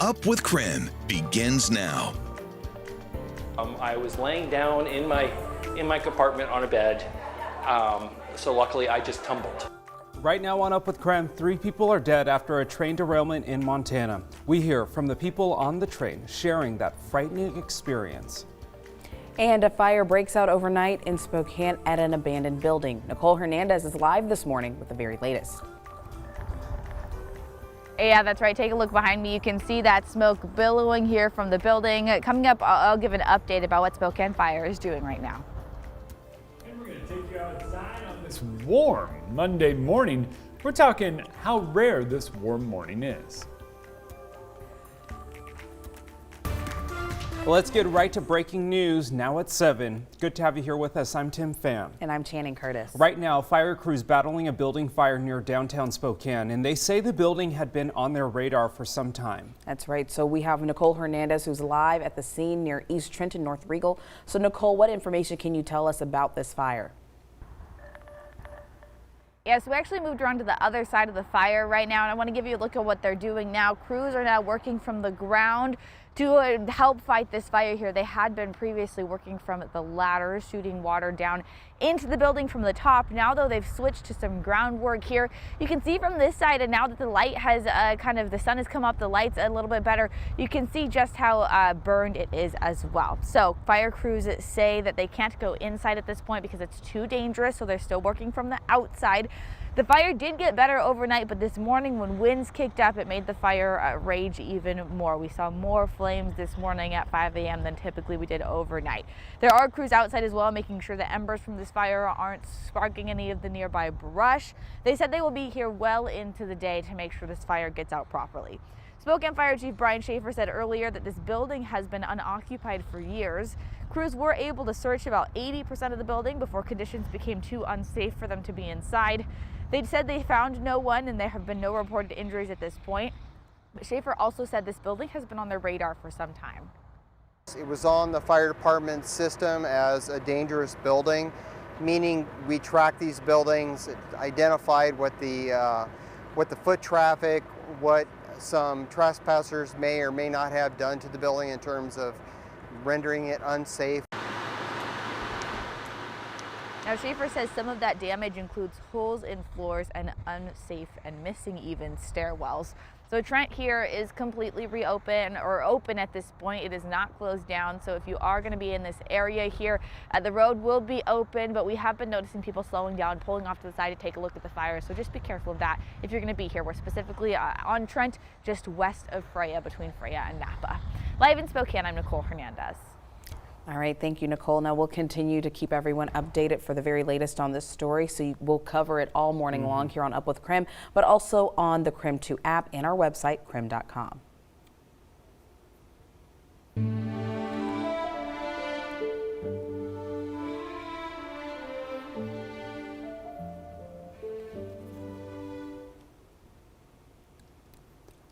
Up with KREM begins now. I was laying down in my compartment on a bed, so luckily I just tumbled. Right now on Up with KREM, 3 people are dead after a train derailment in Montana. We hear from the people on the train sharing that frightening experience. And a fire breaks out overnight in Spokane at an abandoned building. Nicole Hernandez is live this morning with the very latest. Yeah, that's right. Take a look behind me. You can see that smoke billowing here from the building. Coming up, I'll give an update about what Spokane Fire is doing right now. And we're going to take you outside on this warm Monday morning. We're talking how rare this warm morning is. Well, let's get right to breaking news now at 7. Good to have you here with us. I'm Tim Pham. And I'm Channing Curtis. Right now, fire crews battling a building fire near downtown Spokane, and they say the building had been on their radar for some time. That's right. So we have Nicole Hernandez, who's live at the scene near East Trenton, North Regal. So Nicole, what information can you tell us about this fire? Yes, we actually moved around to the other side of the fire right now, and I want to give you a look at what they're doing now. Crews are now working from the ground to help fight this fire here. They had been previously working from the ladders, shooting water down into the building from the top. Now, though, they've switched to some groundwork here. You can see from this side, and now that the light has the sun has come up, the light's a little bit better, you can see just how burned it is as well. So fire crews say that they can't go inside at this point because it's too dangerous, so they're still working from the outside. The fire did get better overnight, but this morning when winds kicked up, it made the fire rage even more. We saw more flames this morning at 5 a.m. than typically we did overnight. There are crews outside as well, making sure the embers from this fire aren't sparking any of the nearby brush. They said they will be here well into the day to make sure this fire gets out properly. Spokane Fire Chief Brian Schaefer said earlier that this building has been unoccupied for years. Crews were able to search about 80% of the building before conditions became too unsafe for them to be inside. They said they found no one and there have been no reported injuries at this point. But Schaefer also said this building has been on their radar for some time. It was on the fire department system as a dangerous building, meaning we tracked these buildings, identified what the foot traffic, what some trespassers may or may not have done to the building in terms of rendering it unsafe. Now, Schaefer says some of that damage includes holes in floors and unsafe and missing even stairwells. So Trent here is completely open at this point. It is not closed down. So if you are going to be in this area here, the road will be open, but we have been noticing people slowing down, pulling off to the side to take a look at the fire. So just be careful of that if you're going to be here. We're specifically on Trent, just west of Freya, between Freya and Napa. Live in Spokane, I'm Nicole Hernandez. All right, thank you, Nicole. Now we'll continue to keep everyone updated for the very latest on this story. So we'll cover it all morning long here on Up with KREM, but also on the KREM 2 app and our website, krem.com.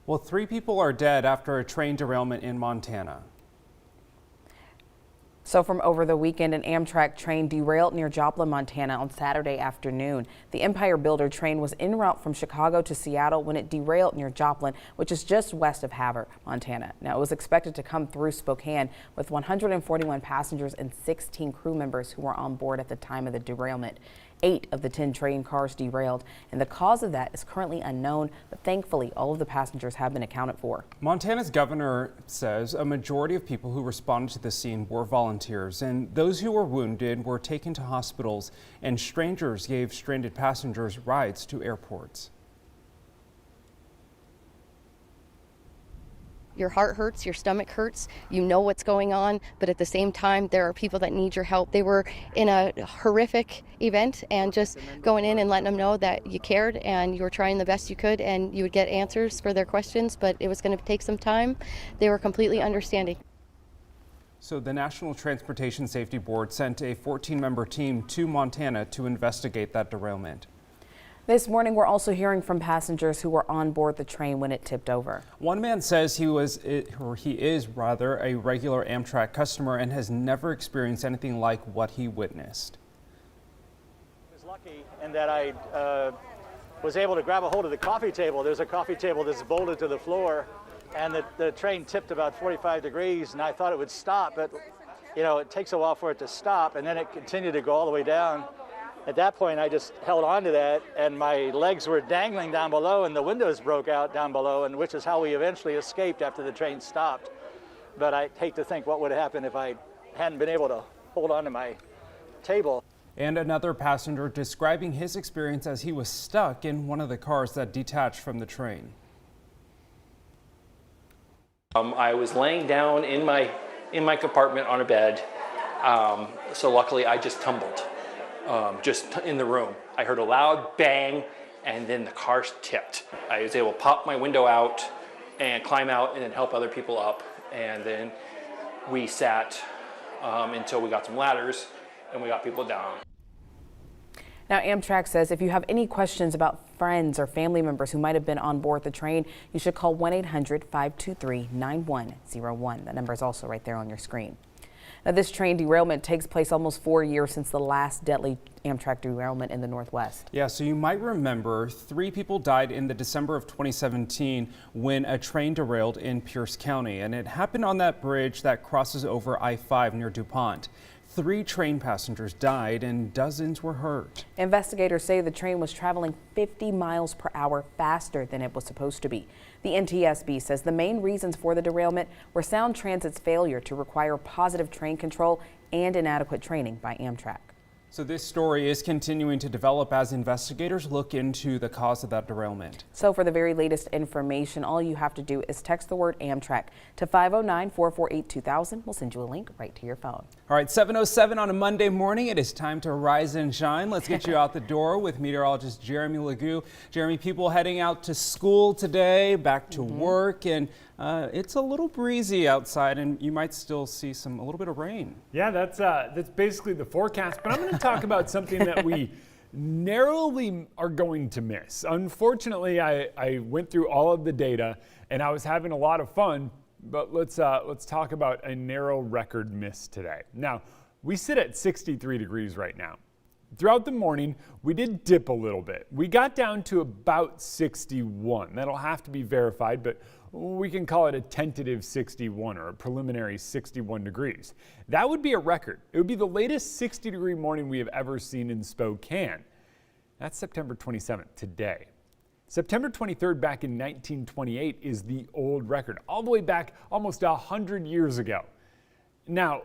Well, 3 people are dead after a train derailment in Montana. So from over the weekend, an Amtrak train derailed near Joplin, Montana on Saturday afternoon. The Empire Builder train was en route from Chicago to Seattle when it derailed near Joplin, which is just west of Havre, Montana. Now, it was expected to come through Spokane with 141 passengers and 16 crew members who were on board at the time of the derailment. 8 of the 10 train cars derailed, and the cause of that is currently unknown, but thankfully all of the passengers have been accounted for. Montana's governor says a majority of people who responded to the scene were volunteers, and those who were wounded were taken to hospitals, and strangers gave stranded passengers rides to airports. Your heart hurts, your stomach hurts, you know what's going on, but at the same time, there are people that need your help. They were in a horrific event, and just going in and letting them know that you cared and you were trying the best you could and you would get answers for their questions, but it was going to take some time. They were completely understanding. So the National Transportation Safety Board sent a 14-member team to Montana to investigate that derailment. This morning, we're also hearing from passengers who were on board the train when it tipped over. One man says he is a regular Amtrak customer and has never experienced anything like what he witnessed. I was lucky in that I was able to grab a hold of the coffee table. There's a coffee table that's bolted to the floor, and the train tipped about 45 degrees, and I thought it would stop, but you know, it takes a while for it to stop, and then it continued to go all the way down. At that point, I just held on to that, and my legs were dangling down below, and the windows broke out down below, and which is how we eventually escaped after the train stopped. But I hate to think what would have happened if I hadn't been able to hold on to my table. And another passenger describing his experience as he was stuck in one of the cars that detached from the train. I was laying down in my compartment on a bed, so luckily I just tumbled, just in the room. I heard a loud bang, and then the car tipped. I was able to pop my window out and climb out and then help other people up, and then we sat until we got some ladders and we got people down. Now, Amtrak says if you have any questions about friends or family members who might have been on board the train, you should call 1-800-523-9101. That number is also right there on your screen. Now, this train derailment takes place almost 4 years since the last deadly Amtrak derailment in the Northwest. Yeah, so you might remember 3 people died in the December of 2017 when a train derailed in Pierce County, and it happened on that bridge that crosses over I-5 near DuPont. 3 train passengers died and dozens were hurt. Investigators say the train was traveling 50 miles per hour faster than it was supposed to be. The NTSB says the main reasons for the derailment were Sound Transit's failure to require positive train control and inadequate training by Amtrak. So this story is continuing to develop as investigators look into the cause of that derailment. So for the very latest information, all you have to do is text the word Amtrak to 509-448-2000. We'll send you a link right to your phone. All right, 7:07 on a Monday morning. It is time to rise and shine. Let's get you out the door with meteorologist Jeremy Legoo. Jeremy, people heading out to school today, back to work, and it's a little breezy outside, and you might still see a little bit of rain. Yeah, that's basically the forecast. But I'm going to talk about something that we narrowly are going to miss. Unfortunately, I went through all of the data, and I was having a lot of fun. But let's talk about a narrow record miss today. Now, we sit at 63 degrees right now. Throughout the morning, we did dip a little bit. We got down to about 61. That'll have to be verified, but we can call it a tentative 61 or a preliminary 61 degrees. That would be a record. It would be the latest 60-degree morning we have ever seen in Spokane. That's September 27th, today. September 23rd back in 1928 is the old record, all the way back almost 100 years ago. Now,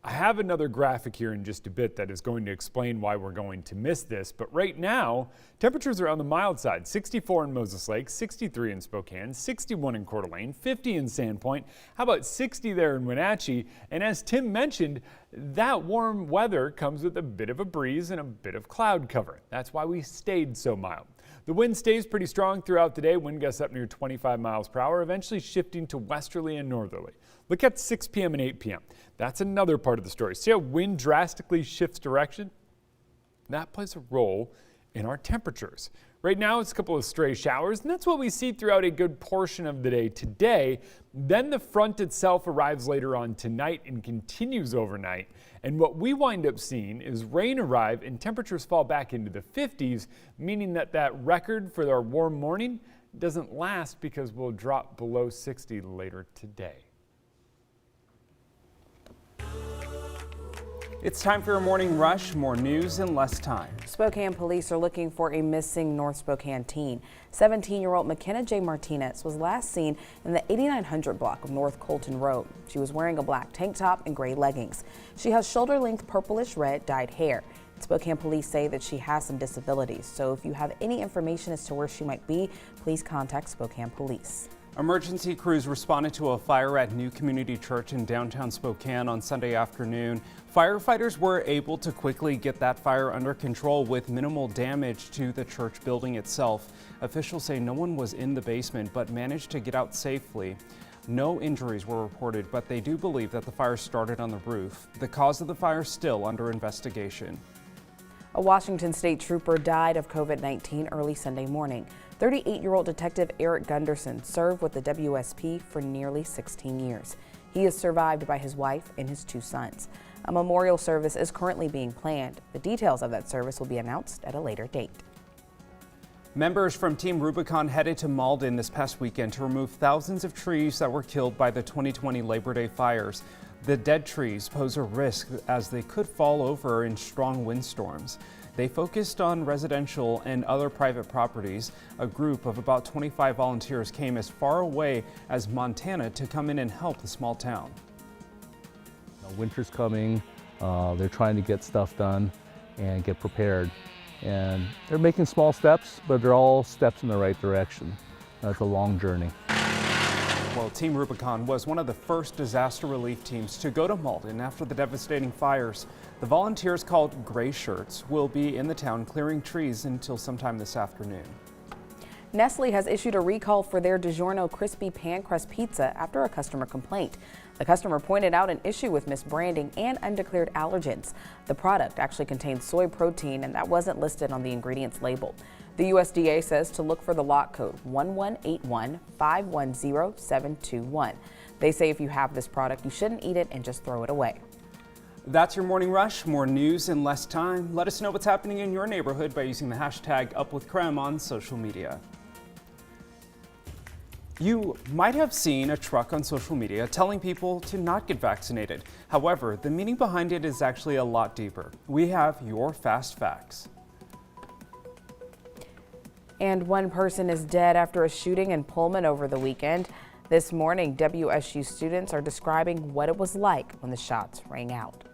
I have another graphic here in just a bit that is going to explain why we're going to miss this, but right now, temperatures are on the mild side. 64 in Moses Lake, 63 in Spokane, 61 in Coeur d'Alene, 50 in Sandpoint. How about 60 there in Wenatchee? And as Tim mentioned, that warm weather comes with a bit of a breeze and a bit of cloud cover. That's why we stayed so mild. The wind stays pretty strong throughout the day. Wind gusts up near 25 miles per hour, eventually shifting to westerly and northerly. Look at 6 p.m. and 8 p.m. That's another part of the story. See how wind drastically shifts direction? That plays a role in our temperatures. Right now, it's a couple of stray showers, and that's what we see throughout a good portion of the day today. Then the front itself arrives later on tonight and continues overnight. And what we wind up seeing is rain arrive and temperatures fall back into the 50s, meaning that record for our warm morning doesn't last because we'll drop below 60 later today. It's time for your morning rush. More news in less time. Spokane police are looking for a missing North Spokane teen. 17-year-old McKenna J. Martinez was last seen in the 8900 block of North Colton Road. She was wearing a black tank top and gray leggings. She has shoulder-length purplish red dyed hair. Spokane police say that she has some disabilities, so if you have any information as to where she might be, please contact Spokane police. Emergency crews responded to a fire at New Community Church in downtown Spokane on Sunday afternoon. Firefighters were able to quickly get that fire under control with minimal damage to the church building itself. Officials say no one was in the basement but managed to get out safely. No injuries were reported, but they do believe that the fire started on the roof. The cause of the fire is still under investigation. A Washington state trooper died of COVID-19 early Sunday morning. 38-year-old Detective Eric Gunderson served with the WSP for nearly 16 years. He is survived by his wife and his 2 sons. A memorial service is currently being planned. The details of that service will be announced at a later date. Members from Team Rubicon headed to Malden this past weekend to remove thousands of trees that were killed by the 2020 Labor Day fires. The dead trees pose a risk as they could fall over in strong windstorms. They focused on residential and other private properties. A group of about 25 volunteers came as far away as Montana to come in and help the small town. Winter's coming, they're trying to get stuff done and get prepared. And they're making small steps, but they're all steps in the right direction. It's a long journey. Well, Team Rubicon was one of the first disaster relief teams to go to Malden after the devastating fires. The volunteers, called Gray Shirts, will be in the town clearing trees until sometime this afternoon. Nestle has issued a recall for their DiGiorno crispy pan crust pizza after a customer complaint. The customer pointed out an issue with misbranding and undeclared allergens. The product actually contains soy protein, and that wasn't listed on the ingredients label. The USDA says to look for the lot code 1181510721. They say if you have this product, you shouldn't eat it and just throw it away. That's your Morning Rush. More news in less time. Let us know what's happening in your neighborhood by using the hashtag #UpWithKREM on social media. You might have seen a truck on social media telling people to not get vaccinated. However, the meaning behind it is actually a lot deeper. We have your fast facts. And one person is dead after a shooting in Pullman over the weekend. This morning, WSU students are describing what it was like when the shots rang out.